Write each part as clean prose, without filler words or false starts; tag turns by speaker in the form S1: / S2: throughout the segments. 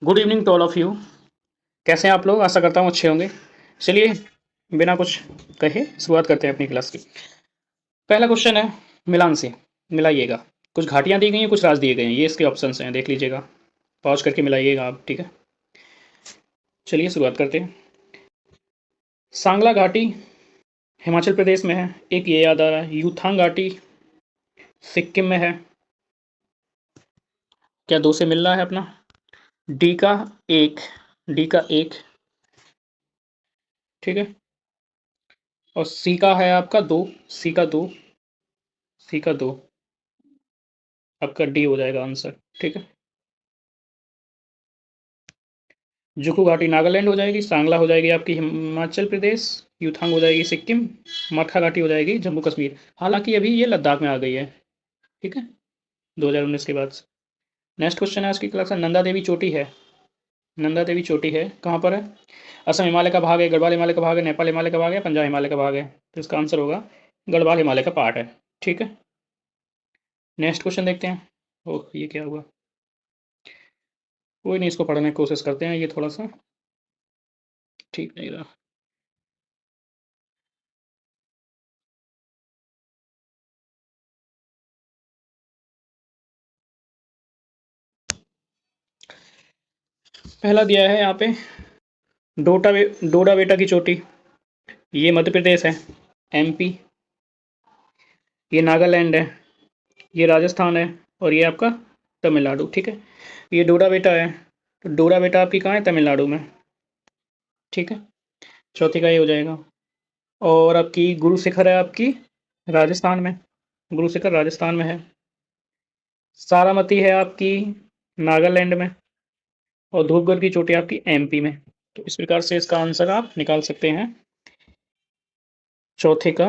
S1: Good evening to all of you. कैसे हैं आप लोग? आशा करता हूँ अच्छे होंगे। चलिए, बिना कुछ कहे शुरुआत करते हैं अपनी क्लास की। पहला क्वेश्चन है, मिलान से मिलाइएगा। कुछ घाटियाँ दी गई हैं, कुछ राज दिए गए हैं, ये इसके ऑप्शंस हैं, देख लीजिएगा। पॉज करके मिलाइएगा आप, ठीक है। चलिए शुरुआत करते हैं। सांगला घाटी हिमाचल प्रदेश में है, एक ये याद आ रहा है। यूथांग घाटी सिक्किम में है। क्या दो से मिल रहा है अपना? डी का एक, डी का एक, ठीक है। और सी का है आपका दो, सी का दो, सी का दो। आपका डी हो जाएगा आंसर, ठीक है। जुकू घाटी नागालैंड हो जाएगी, सांगला हो जाएगी आपकी हिमाचल प्रदेश, यूथांग हो जाएगी सिक्किम, मरखा घाटी हो जाएगी जम्मू कश्मीर। हालांकि अभी ये लद्दाख में आ गई है, ठीक है, 2019 के बाद। नेक्स्ट क्वेश्चन है आज की क्लास का, नंदा देवी चोटी है। नंदा देवी चोटी है कहाँ पर है? असम हिमालय का भाग है, गढ़वाल हिमालय का भाग है, नेपाल हिमालय का भाग है, पंजाब हिमालय का भाग है। तो इसका आंसर होगा गढ़वाल हिमालय का पार्ट है, ठीक है। नेक्स्ट क्वेश्चन देखते हैं। ओह, ये क्या हुआ? कोई नहीं, इसको पढ़ने की कोशिश करते हैं, ये थोड़ा सा ठीक नहीं रहा। पहला दिया है यहाँ पे, डोडा बेटा की चोटी। ये मध्य प्रदेश है, एमपी। ये नागालैंड है, ये राजस्थान है, और ये आपका तमिलनाडु, ठीक है। ये डोडा बेटा है, तो डोडा बेटा आपकी कहाँ है? तमिलनाडु में, ठीक है। चौथी का ये हो जाएगा। और आपकी गुरु शिखर है आपकी राजस्थान में, गुरु शिखर राजस्थान में है। सारामती है आपकी नागालैंड में, और धूपगढ़ की चोटी आपकी एमपी में। तो इस प्रकार से इसका आंसर आप निकाल सकते हैं, चौथे का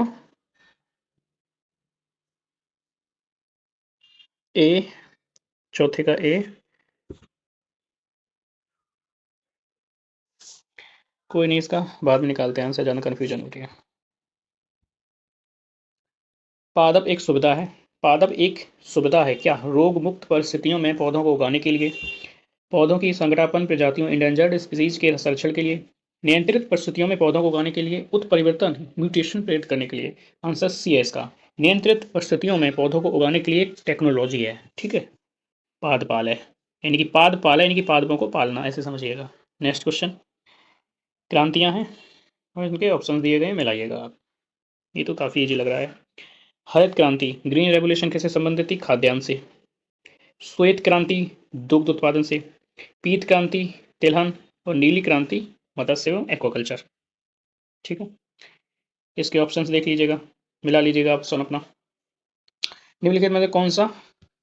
S1: ए, चौथे का ए। कोई नहीं, इसका बाद में निकालते हैं आंसर, ज़्यादा कन्फ्यूजन हो रही है। पादप एक सुविधा है। पादप एक सुविधा है क्या? रोग मुक्त परिस्थितियों में पौधों को उगाने के लिए, पौधों की संकटापन्न प्रजातियों इंडेंजर्ड स्पीसीज के संरक्षण के लिए, नियंत्रित परिस्थितियों में पौधों को उगाने के लिए, उत्परिवर्तन म्यूटेशन प्रेरित करने के लिए। आंसर सी है इसका। नियंत्रित परिस्थितियों में पौधों को उगाने के लिए एक टेक्नोलॉजी है, ठीक है। पादपाल है, यानी कि पादपाल है, यानी कि पादपों को पालना, ऐसे समझिएगा। नेक्स्ट क्वेश्चन, क्रांतियां हैं और इनके ऑप्शन दिए गए, मिलाइएगा आप। ये तो काफ़ी इजी लग रहा है। हरित क्रांति ग्रीन रेवोल्यूशन किससे संबंधित थी? खाद्यान्न से। श्वेत क्रांति दुग्ध उत्पादन से। पीत क्रांति तिलहन, और नीली क्रांति मत्स्य एवं एक्वाकल्चर, ठीक है। इसके ऑप्शंस देख लीजिएगा, मिला लीजिएगा ऑप्शन अपना। निम्नलिखित में से कौन सा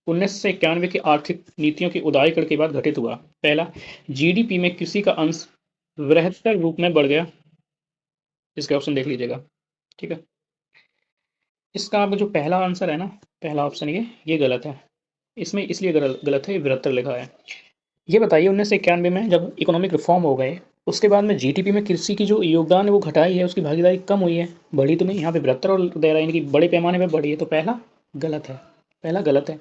S1: 1991 की आर्थिक नीतियों के उदारीकरण के बाद घटित हुआ? पहला, जीडीपी में कृषि का अंश बृहत्तर रूप में बढ़ गया। इसके ऑप्शन देख लीजिएगा, ठीक है। इसका आप जो पहला आंसर है ना, पहला ऑप्शन ये गलत है। इसमें इसलिए गलत है, बृहत्तर लिखा है। ये बताइए, 1991 में जब इकोनॉमिक रिफॉर्म हो गए, उसके बाद में जीडीपी में कृषि की जो योगदान है वो घटाई है, उसकी भागीदारी कम हुई है, बढ़ी तो नहीं। यहाँ पे बृहत्तर और दे रहा है, यानी कि बड़े पैमाने पर बढ़ी है, तो पहला गलत है, पहला गलत है।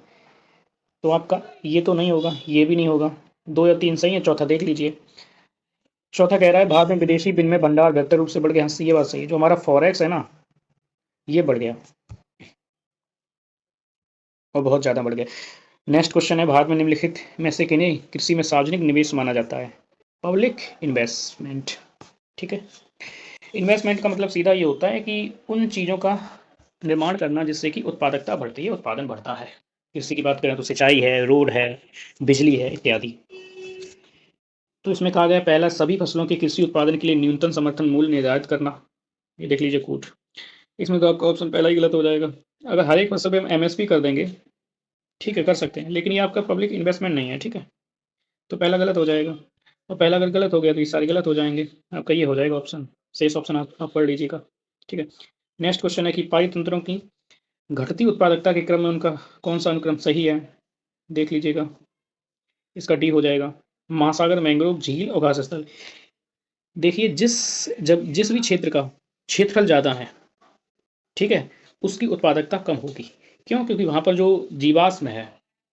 S1: तो आपका ये तो नहीं होगा, ये भी नहीं होगा। दो या तीन सही है, चौथा देख लीजिए। चौथा कह रहा है भारत में विदेशी विनिमय भंडार बेहतर रूप से बढ़ गया। हाँ, ये बात सही है, जो हमारा फॉरेक्स है ना, ये बढ़ गया, और बहुत ज़्यादा बढ़ गया। नेक्स्ट क्वेश्चन है, भारत में निम्नलिखित में से किन्हें कृषि में सार्वजनिक निवेश माना जाता है? पब्लिक इन्वेस्टमेंट, ठीक है। इन्वेस्टमेंट का मतलब सीधा ये होता है कि उन चीज़ों का निर्माण करना जिससे कि उत्पादकता बढ़ती है, उत्पादन बढ़ता है। कृषि की बात करें तो सिंचाई है, रोड है, बिजली है, इत्यादि। तो इसमें कहा गया, पहला, सभी फसलों के कृषि उत्पादन के लिए न्यूनतम समर्थन मूल्य निर्धारित करना। ये देख लीजिए कूट। इसमें तो आपका ऑप्शन पहला ही गलत हो जाएगा। अगर हर एक फसल पे हम एमएसपी कर देंगे, ठीक है, कर सकते हैं, लेकिन ये आपका पब्लिक इन्वेस्टमेंट नहीं है, ठीक है। तो पहला गलत हो जाएगा, और पहला अगर गलत हो गया तो ये सारे गलत हो जाएंगे। आपका ये हो जाएगा ऑप्शन, शेष ऑप्शन आप पढ़ लीजिएगा, ठीक है। नेक्स्ट क्वेश्चन है कि पारितंत्रों की घटती उत्पादकता के क्रम में उनका कौन सा अनुक्रम सही है? देख लीजिएगा, इसका डी हो जाएगा। महासागर, मैंग्रोव, झील और घास स्थल। देखिए, जिस भी क्षेत्र का क्षेत्रफल ज़्यादा है, ठीक है, उसकी उत्पादकता कम होगी। क्यों? क्योंकि वहाँ पर जो जीवाश्म है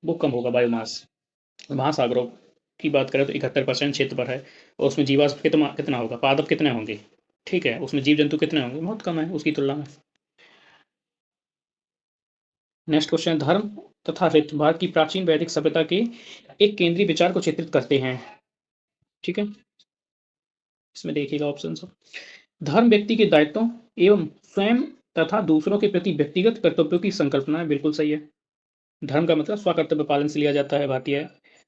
S1: वो कम होगा, बायोमास। महासागरों की बात करें तो 71% क्षेत्र पर है और उसमें जीवाश्म कितना होगा, पादप कितने होंगे, ठीक है, उसमें जीव जंतु कितने होंगे, बहुत कम है उसकी तुलना में। नेक्स्ट क्वेश्चन, धर्म तथा रीत भारत की प्राचीन वैदिक सभ्यता के एक केंद्रीय विचार को चित्रित करते हैं, ठीक है। इसमें देखिएगा ऑप्शन सब, धर्म व्यक्ति के दायित्वों एवं स्वयं तथा दूसरों के प्रति व्यक्तिगत कर्तव्यों की संकल्पना है, बिल्कुल सही है। धर्म का मतलब स्वकर्तव्य पालन से लिया जाता है भारतीय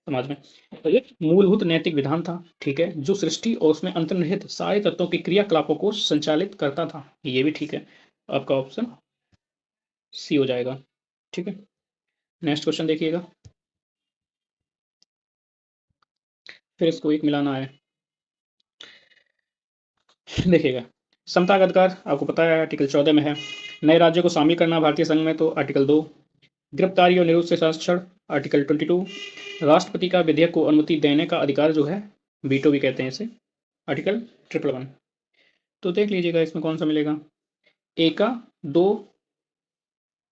S1: समाज में। तो ये मूलभूत नैतिक विधान था, ठीक है, जो सृष्टि और उसमें अंतर्निहित सारे तत्वों के क्रियाकलापों को संचालित करता था, ये भी ठीक है। आपका ऑप्शन सी हो जाएगा, ठीक है। नेक्स्ट क्वेश्चन देखिएगा, फिर इसको एक मिलाना है। देखिएगा, समता का अधिकार आपको पता है आर्टिकल 14 में है। नए राज्यों को शामिल करना भारतीय संघ में तो आर्टिकल 2। गिरफ्तारी और निरुद्ध से साक्षण आर्टिकल 22। राष्ट्रपति का विधेयक को अनुमति देने का अधिकार जो है, वीटो भी कहते हैं इसे, आर्टिकल 111। तो देख लीजिएगा इसमें कौन सा मिलेगा, ए का दो,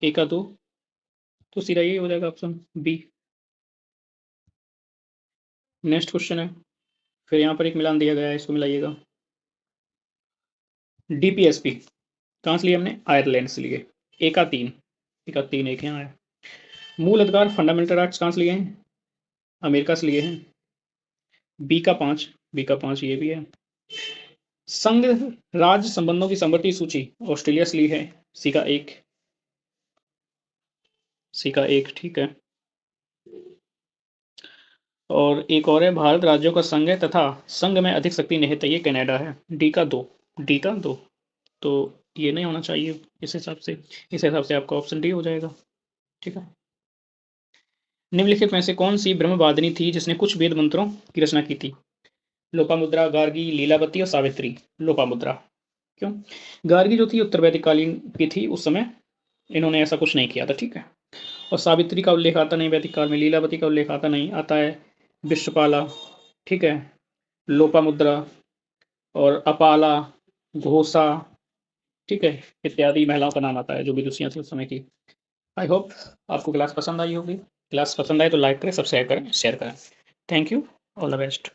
S1: ए का दो, तो सीधा ये हो जाएगा ऑप्शन बी। नेक्स्ट क्वेश्चन है, फिर यहाँ पर एक मिलान दिया गया है, इसको मिलाइएगा। डीपीएसपी कहाँ से लिए हमने, आयरलैंड से लिए, ए का 3, ए का 3 एक यहाँ है। मूल अधिकार फंडामेंटल राइट्स कहाँ से लिए हैं, अमेरिका से लिए हैं, बी का 5, बी का 5 ये भी है। संघ राज्य संबंधों की समवर्ती सूची ऑस्ट्रेलिया से ली है, सी का 1, सी का 1, ठीक है। और एक और है, भारत राज्यों का संघ है तथा संघ में अधिक शक्ति निहित है, ये कनाडा है, डी का 2, डी का 2, तो ये नहीं होना चाहिए इस हिसाब से, इस हिसाब से आपका ऑप्शन डी हो जाएगा, ठीक है। निम्नलिखित में से कौन सी ब्रह्मवादिनी थी जिसने कुछ वेद मंत्रों की रचना की थी, लोपामुद्रा, गार्गी, लीलावती और सावित्री। लोपामुद्रा, क्यों, गार्गी जो थी उत्तर वैदिक कालीन की थी, उस समय इन्होंने ऐसा कुछ नहीं किया था, ठीक है। और सावित्री का उल्लेख आता नहीं वैदिक काल में, लीलावती का उल्लेख आता नहीं, आता है विश्वपाला, ठीक है, लोपामुद्रा और अपाला, घोषा, ठीक है, इत्यादि महिलाओं का नाम आता है जो विदुषियां थी उस समय की। आई होप आपको क्लास पसंद आई होगी। क्लास पसंद आए तो लाइक करें, सब्सक्राइब करें, शेयर करें। Thank you, all the best.